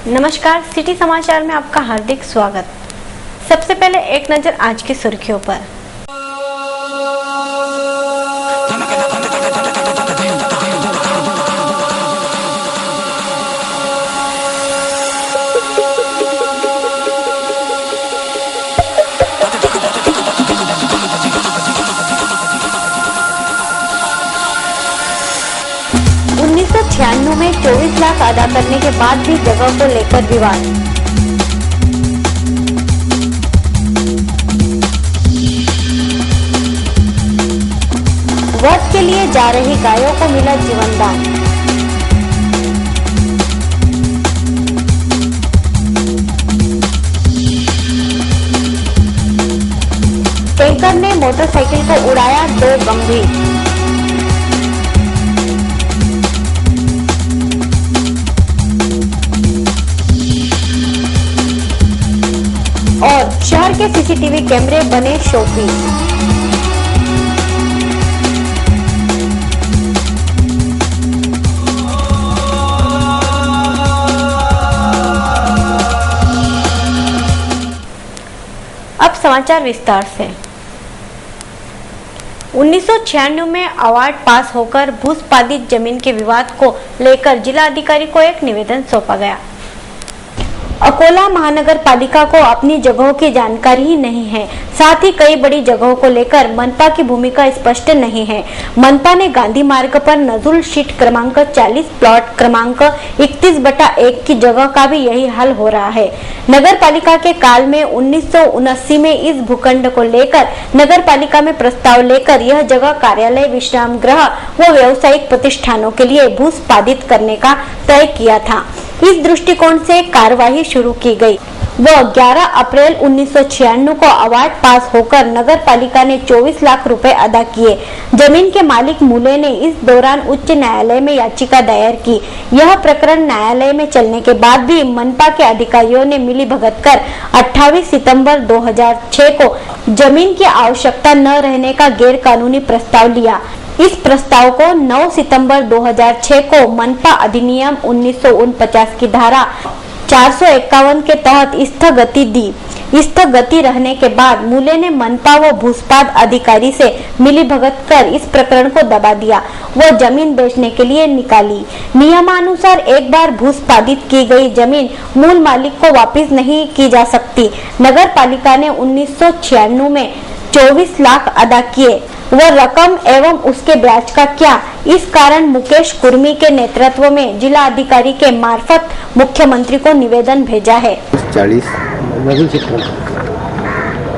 नमस्कार, सिटी समाचार में आपका हार्दिक स्वागत। सबसे पहले एक नजर आज की सुर्खियों पर। में 24 लाख अदा करने के बाद भी जगह को लेकर विवाद। वध के लिए जा रही गायों को मिला जीवन दान। टैंकर ने मोटरसाइकिल को उड़ाया, 2 गंभीर। और शहर के सीसीटीवी कैमरे बने शोपीस। अब समाचार विस्तार से। 1996 में अवार्ड पास होकर भूस्पादित जमीन के विवाद को लेकर जिला अधिकारी को एक निवेदन सौंपा गया। अकोला महानगर पालिका को अपनी जगहों की जानकारी ही नहीं है, साथ ही कई बड़ी जगहों को लेकर मनपा की भूमिका स्पष्ट नहीं है। मनपा ने गांधी मार्ग पर नजुल शीट क्रमांक 40 प्लॉट क्रमांक 31/1 की जगह का भी यही हाल हो रहा है। नगर पालिका के काल में 1979 में इस भूखंड को लेकर नगर पालिका में प्रस्ताव लेकर यह जगह कार्यालय, विश्राम गृह व व्यावसायिक प्रतिष्ठानों के लिए भूस्पादित करने का तय किया था। इस दृष्टिकोण से कार्यवाही शुरू की गई। वह 11 अप्रैल 1996 को अवार्ड पास होकर नगर पालिका ने 24 लाख रुपए अदा किए। जमीन के मालिक मूले ने इस दौरान उच्च न्यायालय में याचिका दायर की। यह प्रकरण न्यायालय में चलने के बाद भी मनपा के अधिकारियों ने मिलीभगत कर 28 सितंबर 2006 को जमीन की आवश्यकता न रहने का गैर कानूनी प्रस्ताव लिया। इस प्रस्ताव को 9 सितंबर 2006 को मनपा अधिनियम 1949 की धारा 451 के तहत स्थगिति दी। स्थगिति रहने के बाद मूले ने मनपा व भूस्पाद अधिकारी से मिलीभगत कर इस प्रकरण को दबा दिया। वो जमीन बेचने के लिए निकाली। नियमानुसार एक बार भूस्पादित की गई जमीन मूल मालिक को वापस नहीं की जा सकती। नगर पालिका ने 1996 में 24 लाख अदा किए। वह रकम एवं उसके ब्याज का क्या, इस कारण मुकेश कुर्मी के नेतृत्व में जिला अधिकारी के मार्फत मुख्यमंत्री को निवेदन भेजा है। 40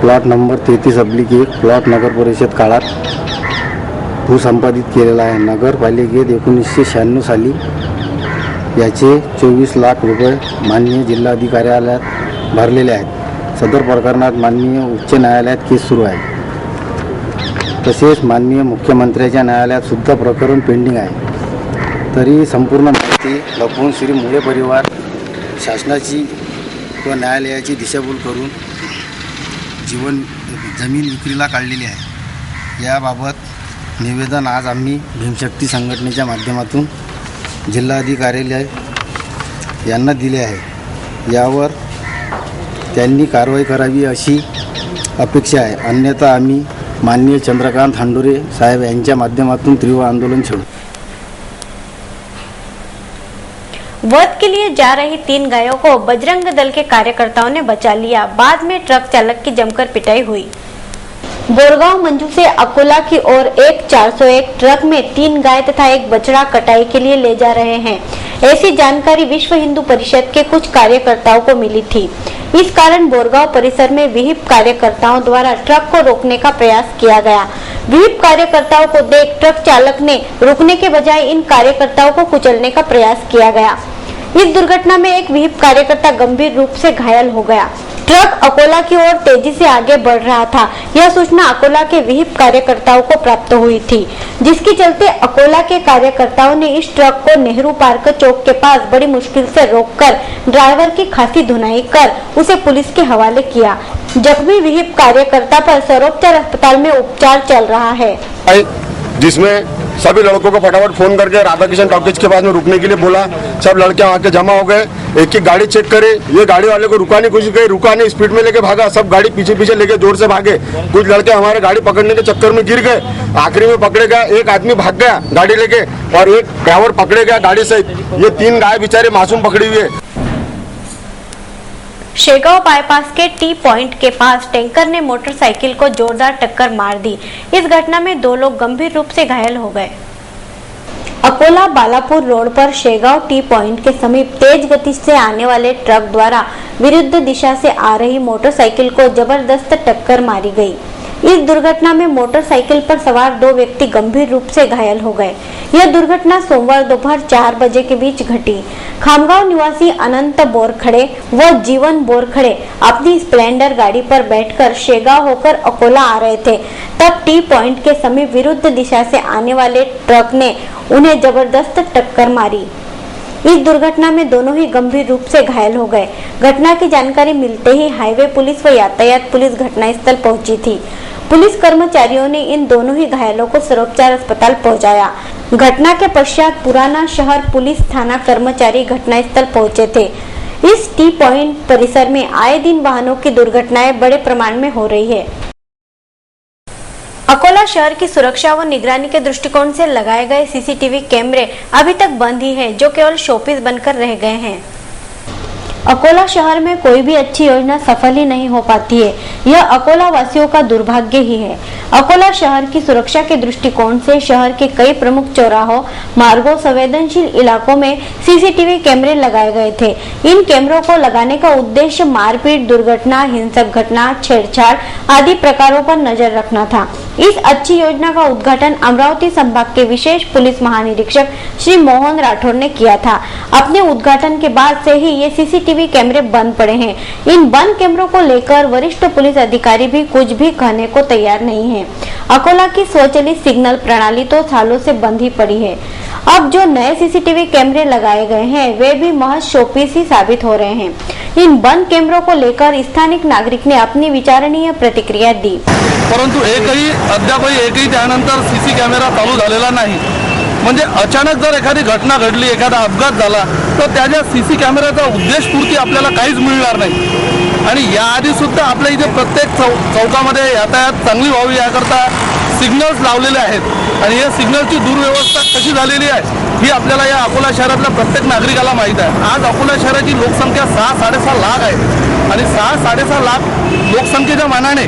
प्लॉट नंबर 33/1 प्लॉट नगर परिषद काळात भूसंपादित केलेला आहे। नगरपालिकेत 1996 साली याचे 24 लाख रुपये माननीय जिल्हाधिकाऱ्यालयात भरलेले आहेत। सदर प्रकरणात माननीय उच्च न्यायालयात केस सुरू आहे। तसेच माननीय मुख्यमंत्र्यांच्या न्यायालयात सुद्धा प्रकरण पेंडिंग आहे। तरी संपूर्ण माहिती लपवून श्री मुळे परिवार शासनाची व न्यायालयाची दिशाभूल करून जमीन विक्रीला काढलेली आहे। याबाबत निवेदन आज आम्ही भीमशक्ती संघटनेच्या माध्यमातून जिल्हाधिकारी यांना दिले आहे। यावर त्यांनी कारवाई करावी अशी अपेक्षा आहे। अन्यथा आम्ही माननीय चंद्रकांत हांडुरे साहेब यांच्या माध्यमातून तीव्र आंदोलन छेड़ू। वध के लिए जा रही 3 गायों को बजरंग दल के कार्यकर्ताओं ने बचा लिया। बाद में ट्रक चालक की जमकर पिटाई हुई। बोरगांव मंजू से अकोला की ओर एक 401 ट्रक में 3 गाय तथा एक बछड़ा कटाई के लिए ले जा रहे हैं। ऐसी जानकारी विश्व हिंदू परिषद के कुछ कार्यकर्ताओं को मिली थी। इस कारण बोरगांव परिसर में विहिप कार्यकर्ताओं द्वारा ट्रक को रोकने का प्रयास किया गया। विहिप कार्यकर्ताओं को देख ट्रक चालक ने रुकने के बजाय इन कार्यकर्ताओं को कुचलने का प्रयास किया गया। इस दुर्घटना में एक विहिप कार्यकर्ता गंभीर रूप से घायल हो गया। ट्रक अकोला की ओर तेजी से आगे बढ़ रहा था। यह सूचना अकोला के विहिप कार्यकर्ताओं को प्राप्त हुई थी, जिसके चलते अकोला के कार्यकर्ताओं ने इस ट्रक को नेहरू पार्क चौक के पास बड़ी मुश्किल से रोककर ड्राइवर की खासी धुनाई कर उसे पुलिस के हवाले किया। जख्मी विहिप कार्यकर्ता पर सर्वोपचार अस्पताल में उपचार चल रहा है, जिसमें सभी लड़कों को फटाफट फोन करके राधा किशन टॉकीज के पास में रुकने के लिए बोला। सब लड़के वहाँ के जमा हो गए, एक एक गाड़ी चेक करे, ये गाड़ी वाले को रुकाने की कोशिश की, रुका नहीं, स्पीड में लेके भागा, सब गाड़ी पीछे पीछे लेके जोर से भागे। कुछ लड़के हमारे गाड़ी पकड़ने के चक्कर में गिर गए, आखिरी में पकड़े गया, एक आदमी भाग गया गाड़ी लेके और एक ड्राइवर पकड़े गया गाड़ी से। ये 3 गाय बेचारे मासूम पकड़ी हुई है। शेगांव बाईपास के टी पॉइंट के पास टैंकर ने मोटरसाइकिल को जोरदार टक्कर मार दी। इस घटना में 2 लोग गंभीर रूप से घायल हो गए। अकोला बालापुर रोड पर शेगांव टी पॉइंट के समीप तेज गति से आने वाले ट्रक द्वारा विरुद्ध दिशा से आ रही मोटरसाइकिल को जबरदस्त टक्कर मारी गई। इस दुर्घटना में मोटरसाइकिल पर सवार 2 व्यक्ति गंभीर रूप से घायल हो गए। यह दुर्घटना सोमवार दोपहर 4 बजे के बीच घटी। खामगांव निवासी अनंत बोरखड़े व जीवन बोरखड़े अपनी स्प्लेंडर गाड़ी पर बैठकर शेगांव होकर अकोला आ रहे थे। तब टी पॉइंट के समीप विरुद्ध दिशा से आने वाले ट्रक ने उन्हें जबरदस्त टक्कर मारी। इस दुर्घटना में दोनों ही गंभीर रूप से घायल हो गए। घटना की जानकारी मिलते ही हाईवे पुलिस व यातायात पुलिस घटनास्थल पहुंची थी। पुलिस कर्मचारियों ने इन दोनों ही घायलों को सुरक्षित अस्पताल पहुंचाया। घटना के पश्चात पुराना शहर पुलिस थाना कर्मचारी घटनास्थल पहुंचे थे। इस टी पॉइंट परिसर में आए दिन वाहनों की दुर्घटनाएं बड़े प्रमाण में हो रही है। अकोला शहर की सुरक्षा व निगरानी के दृष्टिकोण से लगाए गए सीसीटीवी कैमरे अभी तक बंद ही हैं, जो केवल शोपीस बनकर रह गए हैं। अकोला शहर में कोई भी अच्छी योजना सफल ही नहीं हो पाती है। यह अकोला वासियों का दुर्भाग्य ही है। अकोला शहर की सुरक्षा के दृष्टिकोण से शहर के कई प्रमुख चौराहों, मार्गों, संवेदनशील इलाकों में सीसीटीवी कैमरे लगाए गए थे। इन कैमरों को लगाने का उद्देश्य मारपीट, दुर्घटना, हिंसक घटना, छेड़छाड़ आदि प्रकारों पर नजर रखना था। इस अच्छी योजना का उद्घाटन अमरावती संभाग के विशेष पुलिस महानिरीक्षक श्री मोहन राठौर ने किया था। अपने उद्घाटन के बाद से ही ये सीसीटीवी कैमरे बंद पड़े हैं। इन बंद कैमरों को लेकर वरिष्ठ पुलिस अधिकारी भी कुछ भी कहने को तैयार नहीं है। अकोला की स्वचालित सिग्नल प्रणाली तो सालों से बंद ही पड़ी है। अब जो नए सीसीटीवी कैमरे लगाए गए हैं वे भी महज शोपीस ही साबित हो रहे हैं। इन बंद कैमरों को लेकर स्थानिक नागरिक ने अपनी विचारणीय प्रतिक्रिया दी। परंतु अद्यापही एकही त्यानंतर सीसी कॅमेरा चालू झालेला नाही। म्हणजे अचानक जर एखादी घटना घडली, एखादा अपघात झाला तर त्याच्या सीसी कॅमेऱ्याचा उद्देशपूर्ती आपल्याला काहीच मिळणार नाही। आणि याआधी सुद्धा आपल्या इथे प्रत्येक चौकामध्ये यातायात चांगली व्हावी याकरता सिग्नल्स लावलेले आहेत आणि या सिग्नलची दुर्व्यवस्था कशी झालेली आहे ही आपल्याला या अकोला शहरातल्या प्रत्येक नागरिकाला माहीत आहे। आज अकोला शहराची लोकसंख्या 6-6.5 लाख आहे आणि 6-6.5 लाख लोकसंख्येच्या मानाने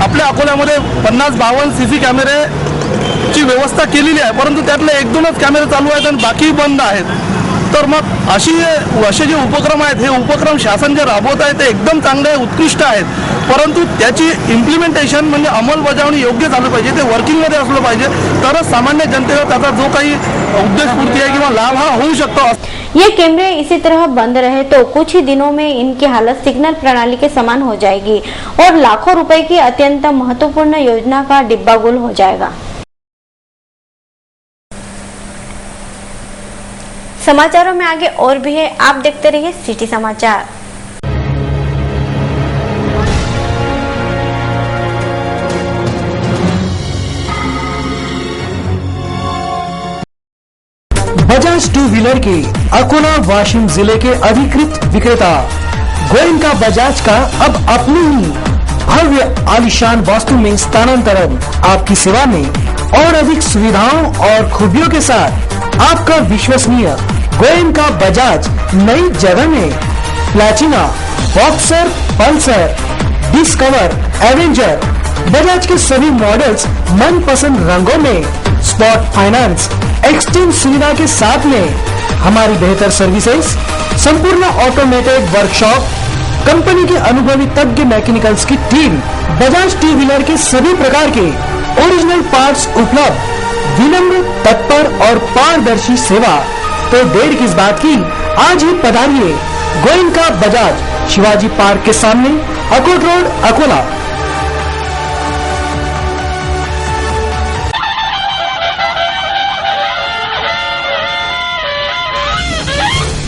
आपल्या अकोल्यामध्ये 50-52 सीसी कॅमेरेची व्यवस्था केलेली आहे, परंतु त्यातले 1-2च कॅमेरे चालू आहेत आणि बाकी बंद आहेत। तर मग असे जे उपक्रम आहेत हे उपक्रम शासन जे राबवत आहे ते एकदम चांगले उत्कृष्ट आहेत, परंतु त्याची इम्प्लिमेंटेशन म्हणजे अंमलबजावणी योग्य झालं पाहिजे, ते वर्किंगमध्ये असलं पाहिजे, तरच सामान्य जनतेला त्याचा जो काही उद्देशपूर्ती आहे किंवा लाभ हा होऊ शकतो। ये कैमरे इसी तरह बंद रहे तो कुछ ही दिनों में इनकी हालत सिग्नल प्रणाली के समान हो जाएगी और लाखों रुपए की अत्यंत महत्वपूर्ण योजना का डिब्बा गुल हो जाएगा। समाचारों में आगे और भी है, आप देखते रहिए सिटी समाचार। बजाज 2 व्हीलर के अकोला वाशिम जिले के अधिकृत विक्रेता गोयनका बजाज का अब अपनी ही भव्य आलीशान वास्तु में स्थानांतरण आपकी सेवा में और अधिक सुविधाओं और खूबियों के साथ आपका विश्वसनीय गोयनका बजाज नई जगह में Platina, boxer, Pulsar, discover, Avenger Bajaj के सभी मॉडल्स मनपसंद रंगों में, स्पॉट फाइनेंस, एक्सचेंज सुविधा के साथ में हमारी बेहतर सर्विसेज, संपूर्ण ऑटोमेटेड वर्कशॉप, कंपनी के अनुभवी तज्ञ मैकेनिकल्स की टीम, बजाज 2 व्हीलर के सभी प्रकार के ओरिजिनल पार्ट्स उपलब्ध, विनम्र, तत्पर और पारदर्शी सेवा। तो देर किस बात की, आज ही पधारिए गोयनका बजाज, शिवाजी पार्क के सामने, अकोट रोड, अकोला।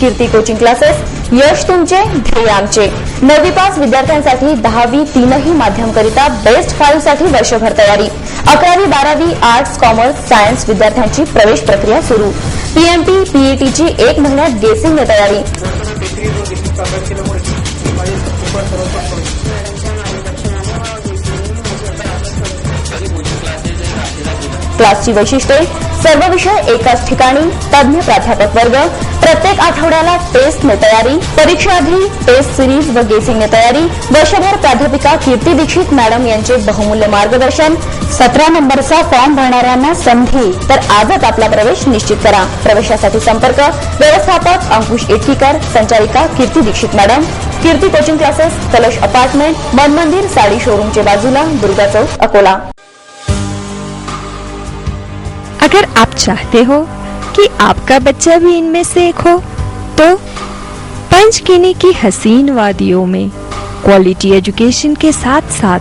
कीर्ती कोचिंग क्लासेस, यश तुमचे, ध्येय आमचे। 9वी पास विद्यार्थ्यांसाठी 10वी 3ही माध्यम करिता बेस्ट 5 साठी वर्षभर तयारी। 11वी 12वी आर्ट्स कॉमर्स सायन्स विद्यार्थ्यांची प्रवेश प्रक्रिया सुरू. पीएमटी पीईटीची 1 महिन्यात गेसिंगने तयारी. क्लासची वैशिष्ट्ये. सर्व विषय एकाच ठिकाणी, तज्ञ प्राध्यापक वर्ग, प्रत्येक आठवड्याला टेस्टने तयारी, परीक्षाआधी टेस्ट सिरीज व गेसिंगने तयारी, वर्षभर प्राध्यापिका कीर्ती दीक्षित मॅडम यांचे बहुमूल्य मार्गदर्शन. 17 नंबरचा फॉर्म भरणाऱ्यांना संधी, तर आजच आपला प्रवेश निश्चित करा. प्रवेशासाठी संपर्क व्यवस्थापक अंकुश इटकीकर, संचालिका कीर्ती दीक्षित मॅडम, कीर्ती कोचिंग क्लासेस, कलश अपार्टमेंट, मन मंदिर साडी शोरूमच्या बाजूला, दुर्गा चौक, अकोला. अगर आप चाहते हो कि आपका बच्चा भी इनमें से एक हो, तो पंचकिनी की हसीन वादियों में क्वालिटी एजुकेशन के साथ साथ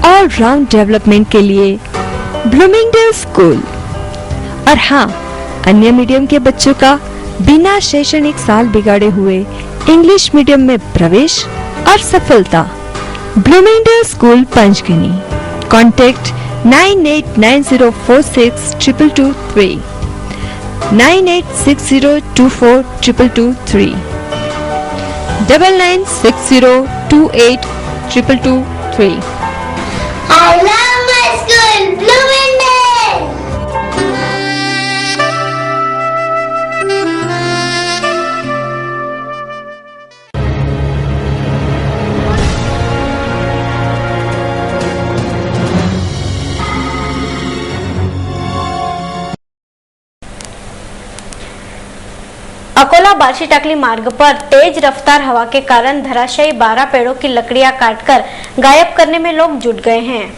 ऑल राउंड डेवलपमेंट के लिए ब्लूमिंगडेल स्कूल और हाँ, अन्य मीडियम के बच्चों का बिना शैक्षणिक साल बिगाड़े हुए इंग्लिश मीडियम में प्रवेश और सफलता. Bloomingdale school Panchgani. Contact 9890462223 9860242223 9960282223. I love my school, Bloomingdale. Akola Barshi Takli मार्ग पर तेज रफ्तार हवा के कारण धराशायी 12 पेड़ों की लकड़ियां काटकर गायब करने में लोग जुट गए हैं.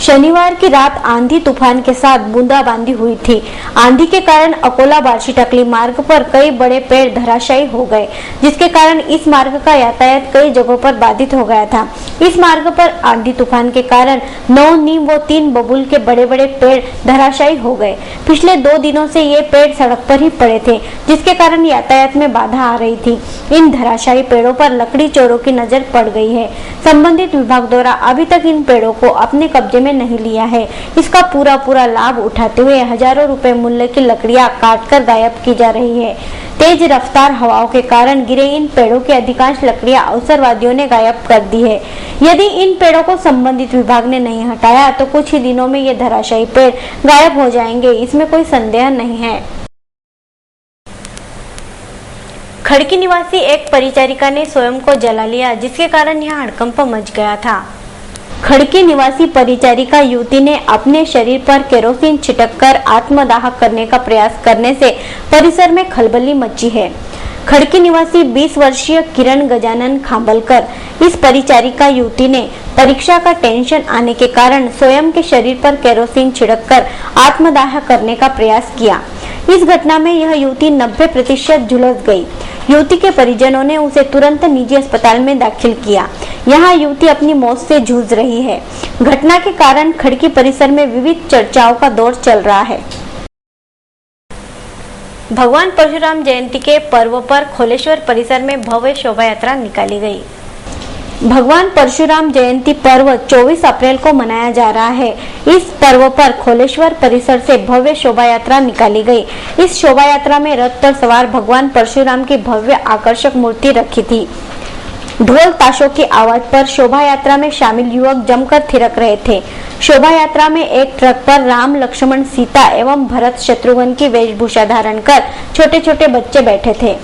शनिवार की रात आंधी तूफान के साथ बूंदाबांदी हुई थी. आंधी के कारण अकोला बार्शी टकली मार्ग पर कई बड़े पेड़ धराशायी हो गए, जिसके कारण इस मार्ग का यातायात कई जगहों पर बाधित हो गया था. इस मार्ग पर आंधी तूफान के कारण 9 नीम व 3 बबूल के बड़े बड़े पेड़ धराशायी हो गए. पिछले 2 दिनों से ये पेड़ सड़क पर ही पड़े थे, जिसके कारण यातायात में बाधा आ रही थी. इन धराशायी पेड़ों पर लकड़ी चोरों की नजर पड़ गई है. संबंधित विभाग द्वारा अभी तक इन पेड़ों को अपने कब्जे में नहीं लिया है. इसका पूरा लाभ उठाते हुए हजारों रुपए मूल्य की लकड़ियां काटकर गायब की जा रही है. तेज रफ्तार हवाओं के कारण गिरे इन पेड़ों की अधिकांश लकड़ियां अवसरवादियों ने गायब कर दी है. यदि इन पेड़ों को संबंधित विभाग ने नहीं हटाया तो कुछ ही दिनों में ये धराशायी पेड़ गायब हो जाएंगे, इसमें कोई संदेह नहीं है. खड़की निवासी एक परिचारिका ने स्वयं को जला लिया, जिसके कारण यहां हड़कंप मच गया था. खड़की निवासी परिचारिका युवती ने अपने शरीर पर केरोसिन छिटककर आत्मदाह करने का प्रयास करने से परिसर में खलबली मची है. खड़की निवासी 20 वर्षीय किरण गजानन खांबलकर इस परिचारिका युवती ने परीक्षा का टेंशन आने के कारण स्वयं के शरीर पर केरोसिन छिड़ककर आत्मदाह करने का प्रयास किया. इस घटना में यह युवती 90% झुलस गई. युवती के परिजनों ने उसे तुरंत निजी अस्पताल में दाखिल किया. यहाँ युवती अपनी मौत से जूझ रही है. घटना के कारण खड़की परिसर में विविध चर्चाओं का दौर चल रहा है. भगवान परशुराम जयंती के पर्व पर खोलेश्वर परिसर में भव्य शोभा यात्रा निकाली गई. भगवान परशुराम जयंती पर्व 24 अप्रैल को मनाया जा रहा है. इस पर्व पर खोलेश्वर परिसर से भव्य शोभा यात्रा निकाली गई. इस शोभा यात्रा में रथ पर सवार भगवान परशुराम की भव्य आकर्षक मूर्ति रखी थी. ढोल ताशों की आवाज पर शोभा यात्रा में शामिल युवक जमकर थिरक रहे थे. शोभा यात्रा में एक ट्रक पर राम, लक्ष्मण, सीता एवं भरत, शत्रुघ्न की वेशभूषा धारण कर छोटे छोटे बच्चे बैठे थे.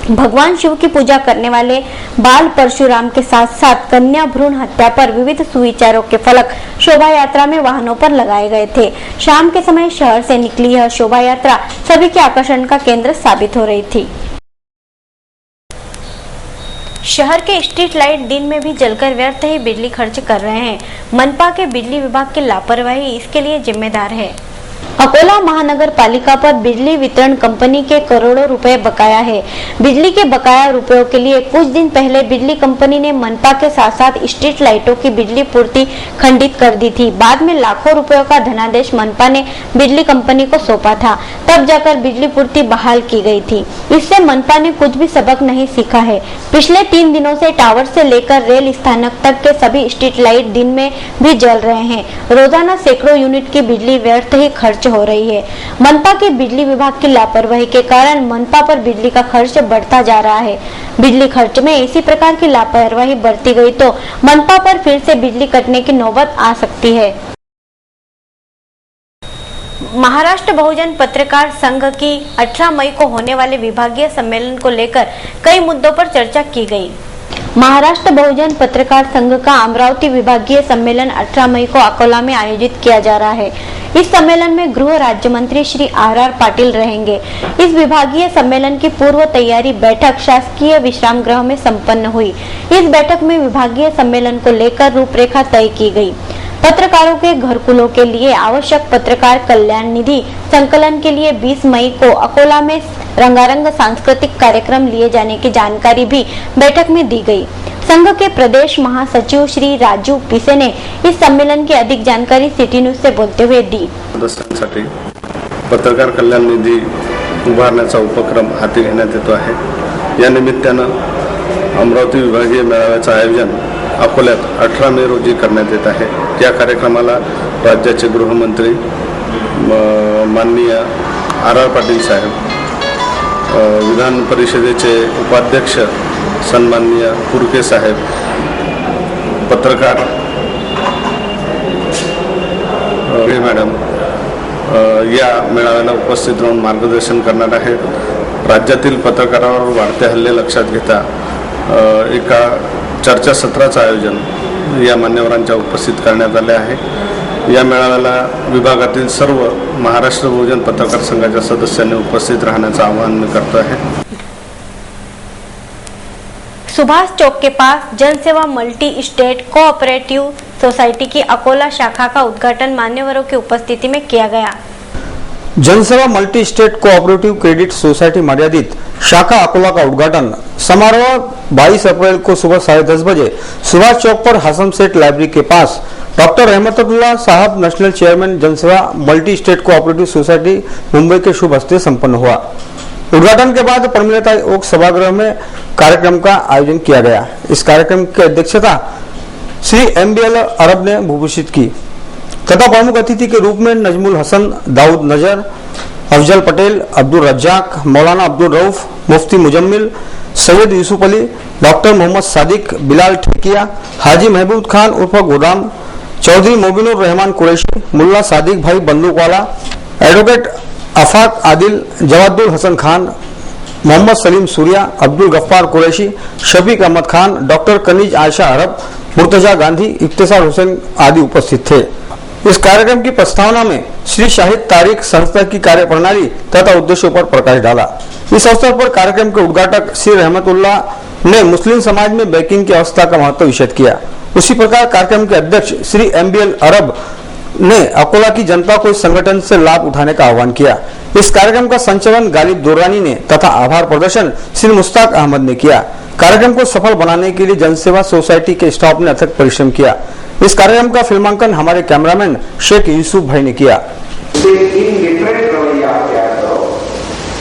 भगवान शिव की पूजा करने वाले बाल परशुराम के साथ साथ कन्या भ्रूण हत्या पर विविध सुविचारों के फलक शोभा यात्रा में वाहनों पर लगाए गए थे. शाम के समय शहर से निकली यह शोभा यात्रा सभी के आकर्षण का केंद्र साबित हो रही थी. शहर के स्ट्रीट लाइट दिन में भी जलकर व्यर्थ ही बिजली खर्च कर रहे हैं. मनपा के बिजली विभाग की लापरवाही इसके लिए जिम्मेदार है. अकोला महानगर पालिका पर बिजली वितरण कंपनी के करोड़ों रुपए बकाया है। बिजली के बकाया रुपयों के लिए कुछ दिन पहले बिजली कंपनी ने मनपा के साथ साथ स्ट्रीट लाइटों की बिजली पूर्ति खंडित कर दी थी। बाद में लाखों रुपयों का धनादेश मनपा ने बिजली कंपनी को सौंपा था, तब जाकर बिजली पूर्ति बहाल की गई थी। इससे मनपा ने कुछ भी सबक नहीं सीखा है। पिछले 3 दिनों से टावर से लेकर रेल स्थानक तक के सभी स्ट्रीट लाइट दिन में भी जल रहे हैं। रोजाना सैकड़ों यूनिट की बिजली व्यर्थ ही खर्च हो रही है। मनपा के बिजली विभाग की लापरवाही के कारण मनपा पर बिजली का खर्च बढ़ता जा रहा है। बिजली खर्च में इसी प्रकार की लापरवाही बरती गई तो मनपा पर फिर से बिजली कटने की नौबत आ सकती है। महाराष्ट्र बहुजन पत्रकार संघ की 18 मई को होने वाले विभागीय सम्मेलन को लेकर कई मुद्दों पर चर्चा की गई। महाराष्ट्र बहुजन पत्रकार संघ का अमरावती विभागीय सम्मेलन 18 मई को अकोला में आयोजित किया जा रहा है। इस सम्मेलन में गृह राज्य मंत्री श्री आर पाटिल रहेंगे। इस विभागीय सम्मेलन की पूर्व तैयारी बैठक शासकीय विश्राम गृह में संपन्न हुई। इस बैठक में विभागीय सम्मेलन को लेकर रूपरेखा तय की गई। पत्रकारों के घरकुलों के लिए आवश्यक पत्रकार कल्याण निधि संकलन के लिए 20 मई को अकोला में रंगारंग सांस्कृतिक कार्यक्रम लिए जाने की जानकारी भी बैठक में दी गई। संघ के प्रदेश महासचिव श्री राजू पिसे ने इस सम्मेलन की अधिक जानकारी सिटी न्यूज से बोलते हुए दी। सदस्यांसाठी पत्रकार कल्याण निधी उभारण्याचा उपक्रम हाती घेण्यात येतो आहे। या निमित्तानं अमरावती विभागीय मेळाव्याचं आयोजन अकोल्यात 18 मे रोजी करण्यात येत आहे। या कार्यक्रमाला राज्याचे गृहमंत्री माननीय आर पाटील साहेब, विधान परिषदेचे उपाध्यक्ष सन्माननीय पुरके साहेब, पत्रकार मॅडम या मेळाव्याला उपस्थित राहून मार्गदर्शन करणार आहेत। राज्यातील पत्रकारांवर वाढते हल्ले लक्षात घेता एका चर्चासत्राचं आयोजन या मान्यवरांच्या उपस्थित करण्यात आले आहे। या मेळाव्याला विभागातील सर्व महाराष्ट्र बहुजन पत्रकार संघाच्या सदस्यांनी उपस्थित राहण्याचं आवाहन मी करतो आहे। सुभाष चौक के पास जनसेवा मल्टी स्टेट कोऑपरेटिव सोसाइटी की अकोला शाखा का उद्घाटन मान्यवरों की उपस्थिति में किया गया। जनसेवा multi state cooperative credit society मर्यादित शाखा अकोला का उद्घाटन समारोह 22 अप्रैल को सुबह 10:30 बजे सुभाष चौक पर हसन सेठ लाइब्रेरी के पास डॉक्टर रहमतुल्लाह साहब नेशनल चेयरमैन जनसेवा multi state cooperative society Mumbai के शुभ हस्ते संपन्न हुआ। उद्घाटन के बाद परमिलता ओक सभागृह में कार्यक्रम का आयोजन किया गया। इस कार्यक्रम की अध्यक्षता श्री MBL अरब ने भूषित की तथा प्रमुख अतिथि के रूप में नजमुल हसन, दाऊद नजर, अफजल पटेल, अब्दुल रज्जाक, मौलाना अब्दुल रऊफ, मुफ्ती मुजम्मिल, सैयद यूसुफ अली, डॉक्टर मोहम्मद सादिक, बिलाल ठेकिया, हाजी महबूब खान उर्फ गोदाम, चौधरी मोबिनुर रहमान कुरैशी, मुल्ला सादिक भाई बंदूकवाला, एडवोकेट अफाक आदिल, जवादुल हसन खान, मोहम्मद सलीम सूर्या, अब्दुल गफ्फार कुरैशी, शफीक अहमद खान, डॉक्टर कनीज आयशा अरब, मुर्तजा गांधी, इफ्तिसार हुसैन आदि उपस्थित थे। इस कार्यक्रम की प्रस्तावना में श्री शाहिद तारिक संस्था की कार्यप्रणाली तथा उद्देश्यों पर प्रकाश डाला। इस अवसर पर कार्यक्रम के उद्घाटक श्री रहमतुल्लाह ने मुस्लिम समाज में बैंकिंग की अवस्था का महत्व विशद किया। उसी प्रकार कार्यक्रम के अध्यक्ष श्री MBL अरब ने अकोला की जनता को इस संगठन से लाभ उठाने का आह्वान किया। इस कार्यक्रम का संचालन गालिब दुर्रानी ने तथा आभार प्रदर्शन श्री मुश्ताक अहमद ने किया। कार्यक्रम को सफल बनाने के लिए जनसेवा सोसाइटी के स्टाफ ने अथक परिश्रम किया। इस कार्यक्रम का फिल्मांकन हमारे कैमरामैन शेख यूसुफ भाई ने किया।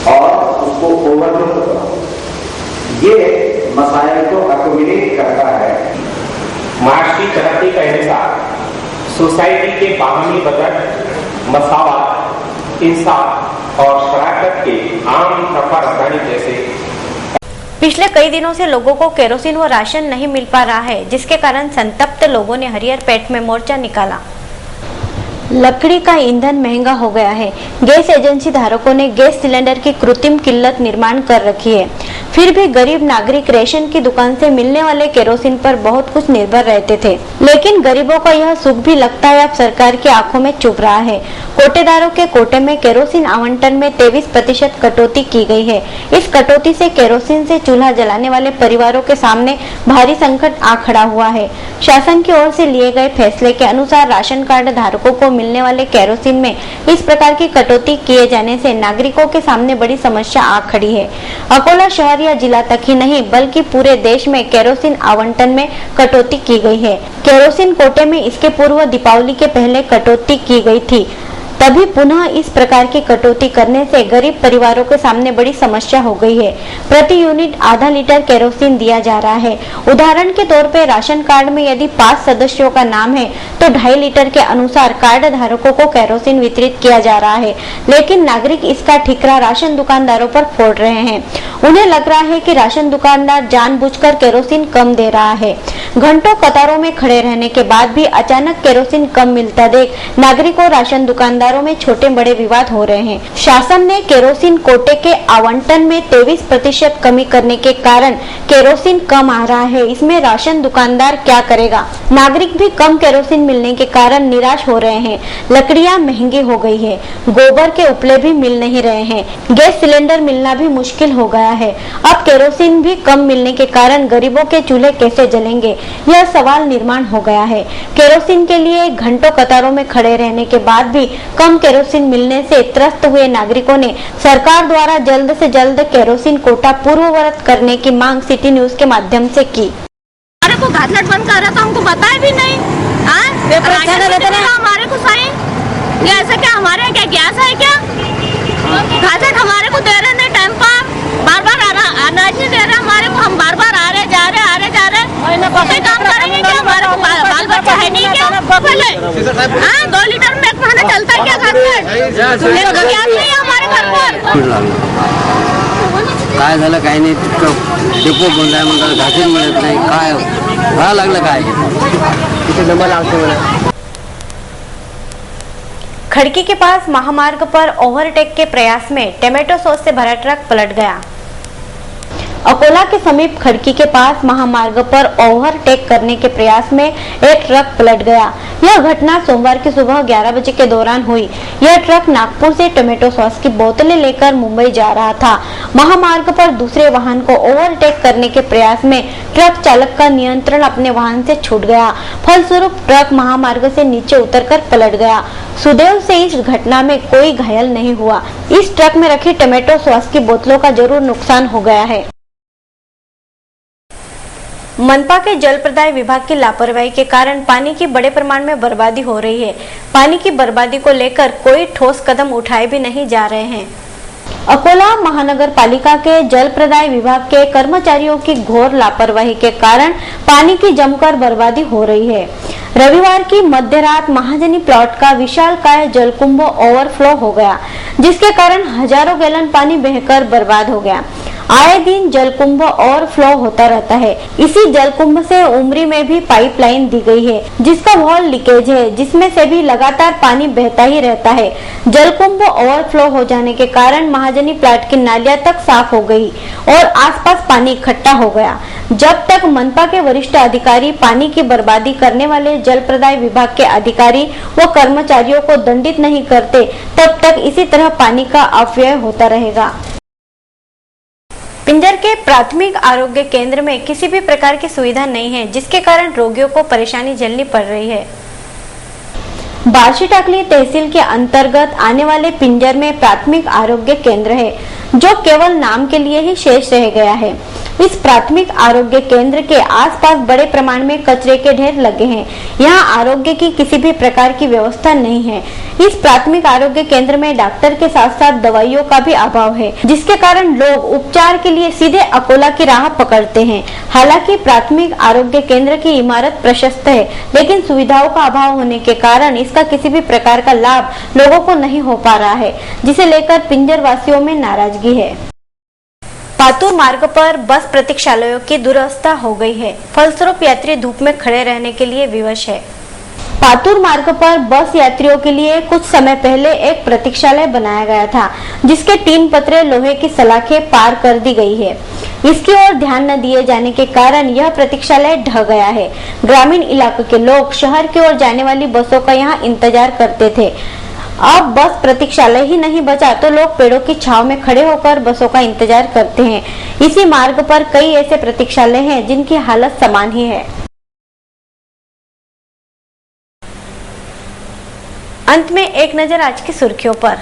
और उसको ओवरलुक करो, ये मसाइल को अकोमोडेट करता है। मार्क्स की तरक्की का हिसाब सोसाइटी के बाहमी बजट, मसावत, इंसाफ और शराकत के आम रफा रफानी जैसे पिछले कई दिनों से लोगों को केरोसिन व राशन नहीं मिल पा रहा है, जिसके कारण संतप्त लोगों ने हरिहर पेट में मोर्चा निकाला। लकड़ी का ईंधन महंगा हो गया है। गैस एजेंसी धारकों ने गैस सिलेंडर की कृत्रिम किल्लत निर्माण कर रखी है। फिर भी गरीब नागरिक रेशन की दुकान से मिलने वाले केरोसिन पर बहुत कुछ निर्भर रहते थे। लेकिन गरीबों का यह सुख भी लगता है अब सरकार की आंखों में चुभ रहा है। कोटेदारों के कोटे में केरोसिन आवंटन में 23% कटौती की गई है। इस कटौती से केरोसिन से चूल्हा जलाने वाले परिवारों के सामने भारी संकट आ खड़ा हुआ है। शासन की ओर से लिए गए फैसले के अनुसार राशन कार्ड धारकों को मिलने वाले केरोसिन में इस प्रकार की कटौती किए जाने से नागरिकों के सामने बड़ी समस्या आ खड़ी है। अकोला शहर या जिला तक ही नहीं बल्कि पूरे देश में केरोसिन आवंटन में कटौती की गई है। केरोसिन कोटे में इसके पूर्व दीपावली के पहले कटौती की गई थी, तभी पुनः इस प्रकार की कटौती करने से गरीब परिवारों के सामने बड़ी समस्या हो गई है। प्रति यूनिट आधा लीटर केरोसिन दिया जा रहा है। उदाहरण के तौर पे राशन कार्ड में यदि 5 सदस्यों का नाम है तो 2.5 लीटर के अनुसार कार्ड धारकों को केरोसिन वितरित किया जा रहा है। लेकिन नागरिक इसका ठिकरा राशन दुकानदारों पर फोड़ रहे हैं। उन्हें लग रहा है कि राशन दुकानदार जानबूझकर केरोसिन कम दे रहा है। घंटों कतारों में खड़े रहने के बाद भी अचानक केरोसिन कम मिलता देख नागरिकों राशन दुकानदारों में छोटे बड़े विवाद हो रहे हैं। शासन ने केरोसिन कोटे के आवंटन में 23% कमी करने के कारण केरोसिन कम आ रहा है। इसमें राशन दुकानदार क्या करेगा? नागरिक भी कम केरोसिन मिलने के कारण निराश हो रहे हैं। लकड़ियां महंगी हो गई है, गोबर के उपले भी मिल नहीं रहे हैं, गैस सिलेंडर मिलना भी मुश्किल हो गया है। अब केरोसिन भी कम मिलने के कारण गरीबों के चूल्हे कैसे जलेंगे, यह सवाल निर्माण हो गया है। केरोसिन के लिए घंटों कतारों में खड़े रहने के बाद भी कम केरोसिन मिलने से त्रस्त हुए नागरिकों ने सरकार द्वारा जल्द से जल्द केरोसिन कोटा पूर्ववत करने की मांग सिटी न्यूज के माध्यम से की। हमारे को घाटलट बंद कर रहा था, हमको बताया भी नहीं। हमारे को साइन ये ऐसा क्या हमारे यहाँ क्या गैस है क्या? घाटलट हमारे को दे रहे नहीं टाइम पर, बार बार अनाज नहीं दे रहे हमारे को। हम बार बार आ रहे जा रहे कोई काम करेंगे क्या? हमारे को बाल बच्चा है नहीं क्या? 2 लीटर में खाना चलता है क्या घर पर? गैस नहीं हमारे घर पर। काय झालं काय नाही, तितकं डेपो बंद आहे म्हणतात, घासून मिळत नाही, काय भरा लागलं काय तिथे जमा लागते मला। खड़की के पास महामार्ग पर ओवरटेक के प्रयास में टोमेटो सॉस से भरा ट्रक पलट गया। अकोला के समीप खड़की के पास महामार्ग पर ओवरटेक करने के प्रयास में एक ट्रक पलट गया। यह घटना सोमवार की सुबह 11 बजे के दौरान हुई। यह ट्रक नागपुर से टोमेटो सॉस की बोतलें लेकर मुंबई जा रहा था। महामार्ग पर दूसरे वाहन को ओवरटेक करने के प्रयास में ट्रक चालक का नियंत्रण अपने वाहन से छूट गया। फलस्वरूप ट्रक महामार्ग से नीचे उतरकर पलट गया। सुदैव से इस घटना में कोई घायल नहीं हुआ। इस ट्रक में रखी टोमेटो सॉस की बोतलों का जरूर नुकसान हो गया है। मनपा के जल प्रदाय विभाग की लापरवाही के कारण पानी की बड़े प्रमाण में बर्बादी हो रही है। पानी की बर्बादी को लेकर कोई ठोस कदम उठाए भी नहीं जा रहे हैं। अकोला महानगर पालिका के जल प्रदाय विभाग के कर्मचारियों की घोर लापरवाही के कारण पानी की जमकर बर्बादी हो रही है। रविवार की मध्य रात महाजनी प्लॉट का विशालकाय जलकुंभ ओवरफ्लो हो गया, जिसके कारण हजारों गैलन पानी बहकर बर्बाद हो गया। आए दिन जलकुंभ ओवरफ्लो होता रहता है। इसी जलकुंभ से उमरी में भी पाइपलाइन दी गई है, जिसका वॉल लीकेज है, जिसमें से भी लगातार पानी बहता ही रहता है। जलकुंभ ओवरफ्लो हो जाने के कारण महाजनी प्लाट की नालियां तक साफ हो गई और आसपास पानी इकट्ठा हो गया। जब तक मनपा के वरिष्ठ अधिकारी पानी की बर्बादी करने वाले जल प्रदाय विभाग के अधिकारी व कर्मचारियों को दंडित नहीं करते, तब तक इसी तरह पानी का अपव्यय होता रहेगा। पिंजर के प्राथमिक आरोग्य केंद्र में किसी भी प्रकार की सुविधा नहीं है, जिसके कारण रोगियों को परेशानी झेलनी पड़ रही है। बार्शीटाकली तहसील के अंतर्गत आने वाले पिंजर में प्राथमिक आरोग्य केंद्र है, जो केवल नाम के लिए ही शेष रह गया है। इस प्राथमिक आरोग्य केंद्र के आसपास बड़े प्रमाण में कचरे के ढेर लगे हैं। यहाँ आरोग्य की किसी भी प्रकार की व्यवस्था नहीं है। इस प्राथमिक आरोग्य केंद्र में डॉक्टर के साथ साथ दवाइयों का भी अभाव है, जिसके कारण लोग उपचार के लिए सीधे अकोला की राह पकड़ते हैं। हालांकि प्राथमिक आरोग्य केंद्र की इमारत प्रशस्त है, लेकिन सुविधाओं का अभाव होने के कारण इसका किसी भी प्रकार का लाभ लोगों को नहीं हो पा रहा है, जिसे लेकर पिंजर वासियों में नाराजगी है। पातूर मार्ग पर बस प्रतीक्षालयों की दुरवस्था हो गई है, फलस्वरूप यात्री धूप में खड़े रहने के लिए विवश है। पातूर मार्ग पर बस यात्रियों के लिए कुछ समय पहले एक प्रतीक्षालय बनाया गया था, जिसके 3 पतरे लोहे की सलाखें पार कर दी गई है। इसकी ओर ध्यान न दिए जाने के कारण यह प्रतीक्षालय ढह गया है। ग्रामीण इलाके के लोग शहर की ओर जाने वाली बसों का यहाँ इंतजार करते थे। अब बस प्रतीक्षालय ही नहीं बचा तो लोग पेड़ों की छांव में खड़े होकर बसों का इंतजार करते हैं। इसी मार्ग पर कई ऐसे प्रतीक्षालय हैं जिनकी हालत समान ही है। अंत में एक नजर आज की सुर्खियों पर।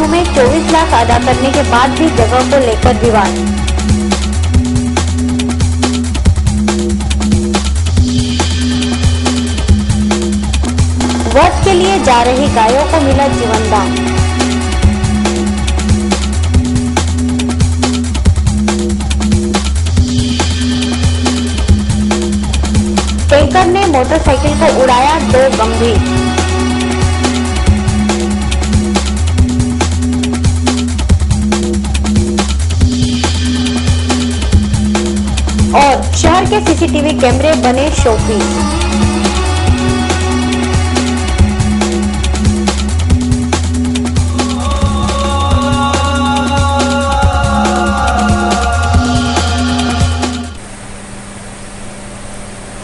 में 24 लाख अदा करने के बाद भी जगह को लेकर विवाद। वध के लिए जा रही गायों को मिला जीवन दान। टैंकर ने मोटरसाइकिल को उड़ाया, 2 गंभीर। और शहर के सीसीटीवी कैमरे बने शोपीस।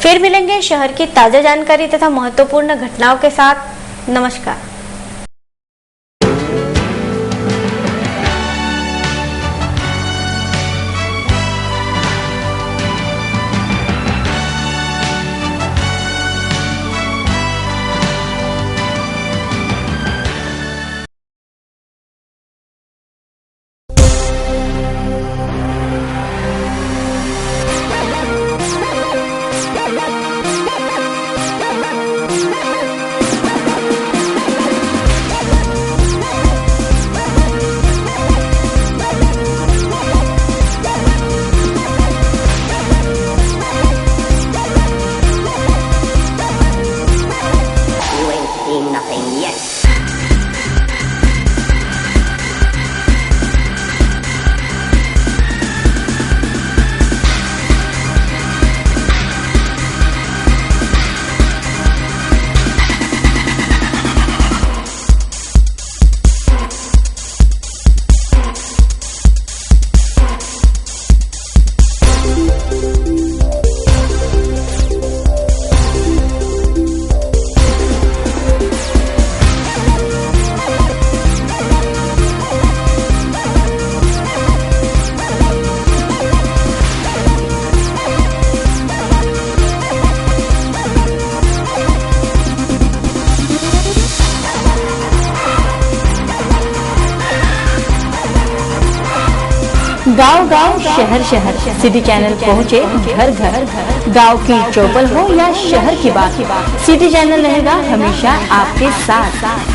फिर मिलेंगे शहर की ताजा जानकारी तथा महत्वपूर्ण घटनाओं के साथ। नमस्कार। गांव-गांव, शहर-शहर, सिटी चैनल पहुंचे घर-घर। गांव की चौपल हो या शहर की बात, सिटी चैनल रहेगा हमेशा आपके साथ।